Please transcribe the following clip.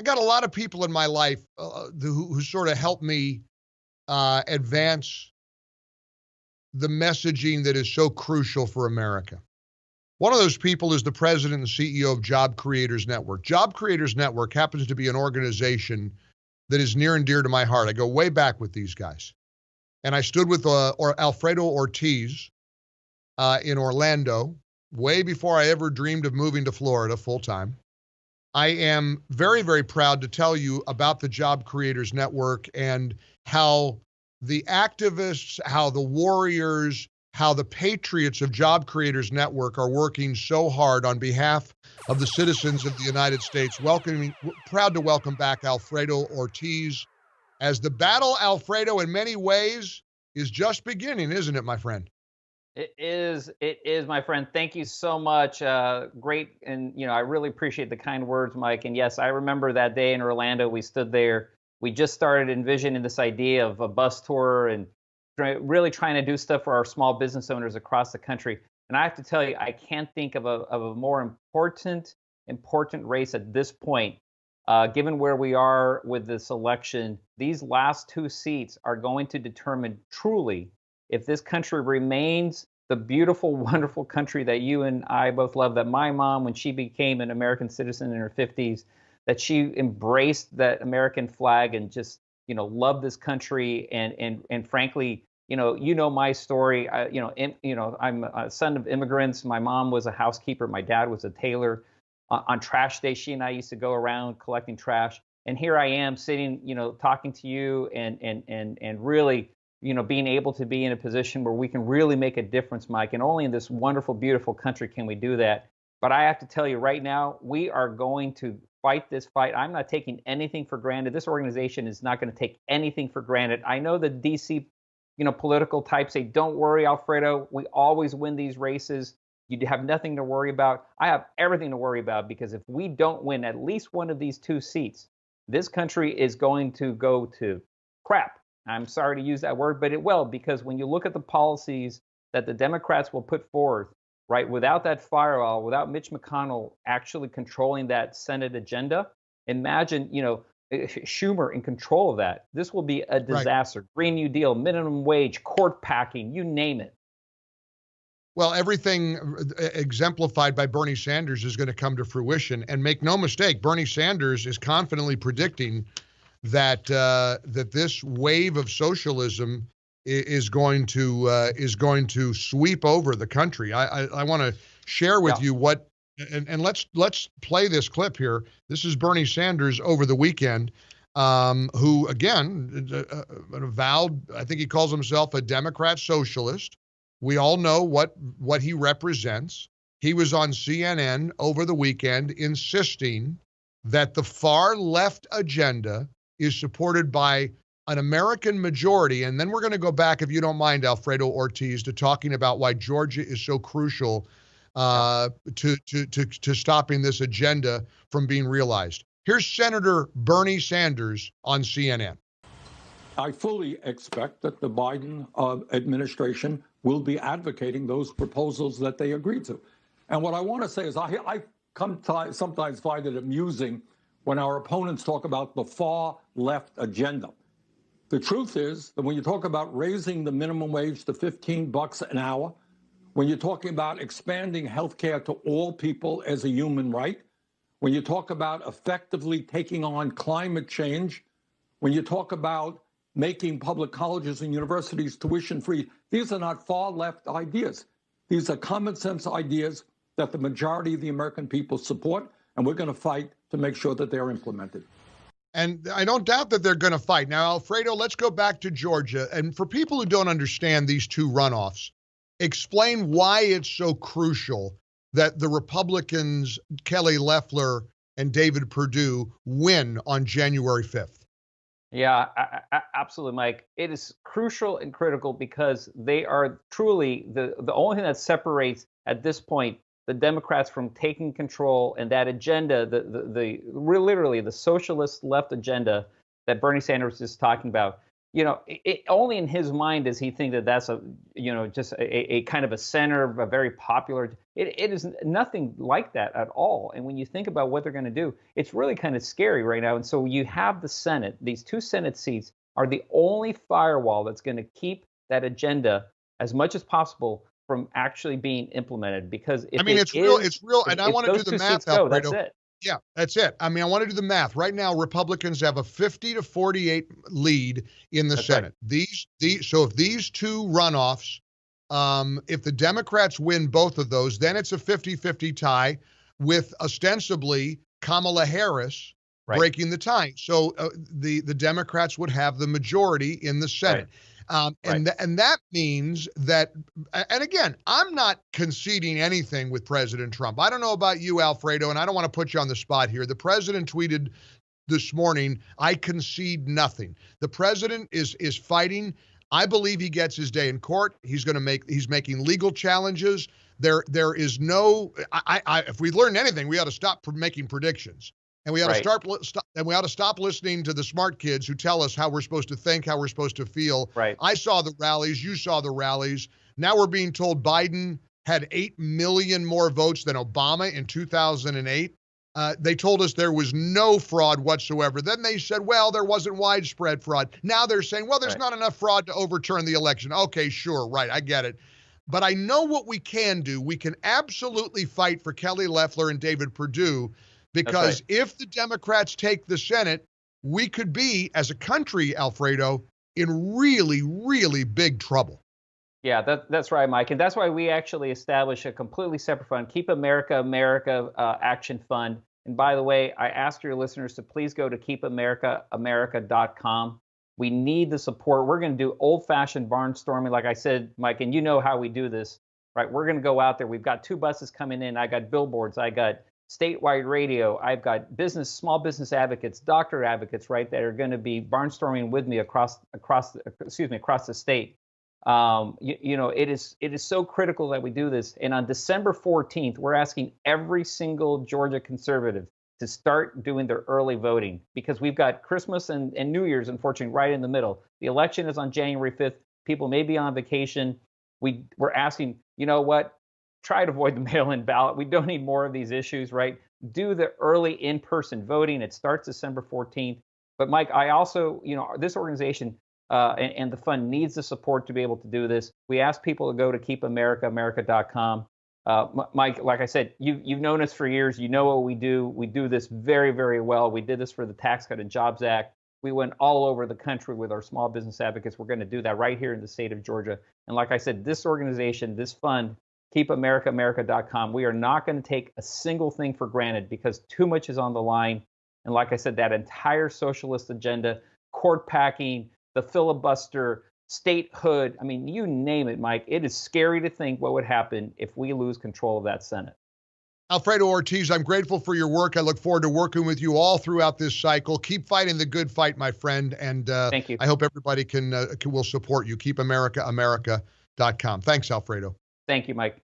got a lot of people in my life who sort of help me advance the messaging that is so crucial for America. One of those people is the president and CEO of Job Creators Network. Job Creators Network happens to be an organization that is near and dear to my heart. I go way back with these guys. And I stood with Alfredo Ortiz in Orlando way before I ever dreamed of moving to Florida full time. I am very, very proud to tell you about the Job Creators Network and how the activists, how the warriors, how the patriots of Job Creators Network are working so hard on behalf of the citizens of the United States. Proud to welcome back Alfredo Ortiz, as the battle, Alfredo, in many ways is just beginning, isn't it, my friend? It is, my friend. Thank you so much. Great. And, I really appreciate the kind words, Mike. And yes, I remember that day in Orlando, we stood there. We just started envisioning this idea of a bus tour and really trying to do stuff for our small business owners across the country. And I have to tell you, I can't think of a more important race at this point, given where we are with this election. These last 2 seats are going to determine truly if this country remains the beautiful, wonderful country that you and I both love, that my mom, when she became an American citizen in her 50s, that she embraced that American flag and just, loved this country. And frankly, my story. I'm a son of immigrants. My mom was a housekeeper. My dad was a tailor. On trash day, she and I used to go around collecting trash. And here I am sitting, talking to you and really, being able to be in a position where we can really make a difference, Mike. And only in this wonderful, beautiful country can we do that. But I have to tell you right now, we are going to fight this fight. I'm not taking anything for granted. This organization is not going to take anything for granted. I know the DC, political types say, don't worry, Alfredo, we always win these races. You have nothing to worry about. I have everything to worry about, because if we don't win at least one of these 2 seats, this country is going to go to crap. I'm sorry to use that word, but it will, because when you look at the policies that the Democrats will put forth, right, without that firewall, without Mitch McConnell actually controlling that Senate agenda, imagine, Schumer in control of that. This will be a disaster. Right. Green New Deal, minimum wage, court packing, you name it. Well, everything exemplified by Bernie Sanders is going to come to fruition. And make no mistake, Bernie Sanders is confidently predicting that this wave of socialism is going to sweep over the country. I want to share with you what, and let's play this clip here. This is Bernie Sanders over the weekend, who again avowed, I think he calls himself a Democrat socialist. We all know what he represents. He was on CNN over the weekend insisting that the far left agenda is supported by an American majority. And then we're going to go back, if you don't mind, Alfredo Ortiz, to talking about why Georgia is so crucial to stopping this agenda from being realized. Here's Senator Bernie Sanders on CNN. I fully expect that the Biden administration will be advocating those proposals that they agreed to. And what I want to say is I sometimes find it amusing when our opponents talk about the far left agenda. The truth is that when you talk about raising the minimum wage to $15 an hour, when you're talking about expanding health care to all people as a human right, when you talk about effectively taking on climate change, when you talk about making public colleges and universities tuition-free, these are not far-left ideas. These are common-sense ideas that the majority of the American people support, and we're going to fight to make sure that they're implemented. And I don't doubt that they're going to fight. Now, Alfredo, let's go back to Georgia. And for people who don't understand these 2 runoffs, explain why it's so crucial that the Republicans, Kelly Loeffler and David Perdue, win on January 5th. Yeah, absolutely, Mike. It is crucial and critical because they are truly the only thing that separates at this point the Democrats from taking control, and that agenda, literally the socialist left agenda that Bernie Sanders is talking about. only in his mind does he think that that's just a kind of a center, a very popular. It is nothing like that at all. And when you think about what they're going to do, it's really kind of scary right now. And so you have the Senate. These 2 Senate seats are the only firewall that's going to keep that agenda as much as possible from actually being implemented. Because if it's real, and I want to do the math, Alfredo. That's it. Yeah, that's it. I want to do the math. Right now, Republicans have a 50-48 lead in the Senate. Right. So if these 2 runoffs, if the Democrats win both of those, then it's a 50-50 tie with ostensibly Kamala Harris breaking the tie. So the Democrats would have the majority in the Senate. And that means that, and again, I'm not conceding anything with President Trump. I don't know about you, Alfredo, and I don't want to put you on the spot here. The president tweeted this morning, "I concede nothing." The president is fighting. I believe he gets his day in court. He's making legal challenges. There is no. If we learned anything, we ought to stop making predictions. And we ought to stop listening to the smart kids who tell us how we're supposed to think, how we're supposed to feel. Right. I saw the rallies. You saw the rallies. Now we're being told Biden had 8 million more votes than Obama in 2008. They told us there was no fraud whatsoever. Then they said, well, there wasn't widespread fraud. Now they're saying, well, there's not enough fraud to overturn the election. Okay, sure, right, I get it. But I know what we can do. We can absolutely fight for Kelly Loeffler and David Perdue, because if the Democrats take the Senate, we could be, as a country, Alfredo, in really, really big trouble. Yeah, that's right, Mike. And that's why we actually established a completely separate fund, Keep America Action Fund. And by the way, I ask your listeners to please go to keepamericaamerica.com. We need the support. We're going to do old-fashioned barnstorming, like I said, Mike, and you know how we do this, right? We're going to go out there. We've got 2 buses coming in. I got billboards. I got statewide radio. I've got small business advocates, doctor advocates, right, that are going to be barnstorming with me across the state. It is so critical that we do this. And on December 14th, we're asking every single Georgia conservative to start doing their early voting, because we've got Christmas and New Year's, unfortunately, right in the middle. The election is on January 5th. People may be on vacation. We're asking, you know what? Try to avoid the mail-in ballot. We don't need more of these issues, right? Do the early in-person voting. It starts December 14th. But Mike, I also, this organization and the fund needs the support to be able to do this. We ask people to go to keepamericaamerica.com. Mike, like I said, you've known us for years. You know what we do. We do this very, very well. We did this for the Tax Cut and Jobs Act. We went all over the country with our small business advocates. We're going to do that right here in the state of Georgia. And like I said, this organization, this fund, keepamericaamerica.com, we are not going to take a single thing for granted, because too much is on the line. And like I said, that entire socialist agenda, court packing, the filibuster, statehood, you name it, Mike. It is scary to think what would happen if we lose control of that Senate. Alfredo Ortiz, I'm grateful for your work. I look forward to working with you all throughout this cycle. Keep fighting the good fight, my friend. And thank you. I hope everybody will support you. KeepAmericaAmerica.com. Thanks, Alfredo. Thank you, Mike.